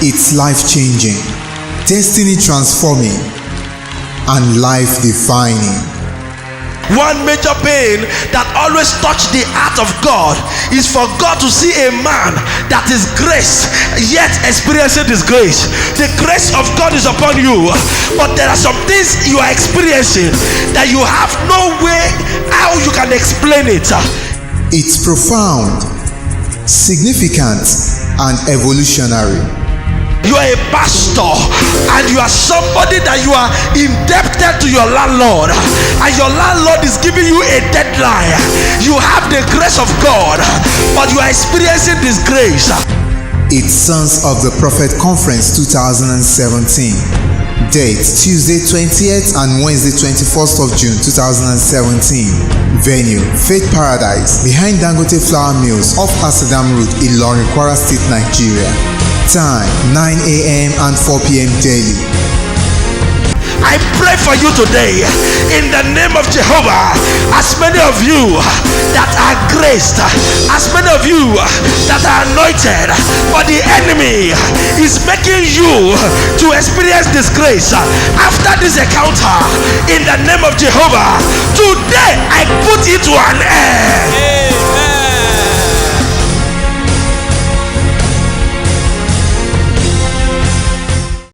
It's life-changing, destiny-transforming, and life-defining. One major pain that always touched the heart of God is for God to see a man that is graced yet experiencing disgrace. The grace of God is upon you, but there are some things you are experiencing that you have no way how you can explain it. It's profound, significant, and evolutionary. You are a pastor and you are somebody that you are indebted to your landlord, and your landlord is giving you a deadline. You have the grace of God, but you are experiencing disgrace. It's Sons of the Prophet Conference 2017. Date Tuesday 20th and Wednesday 21st of June 2017. Venue Faith Paradise behind Dangote Flour Mills off Asadam Road, Ilorin, Kwara State, Nigeria. Time 9 a.m. and 4 p.m. daily. I pray for you today in the name of Jehovah. As many of you that are graced, as many of you that are anointed, but the enemy is making you to experience disgrace after this encounter, in the name of Jehovah, today I put it to an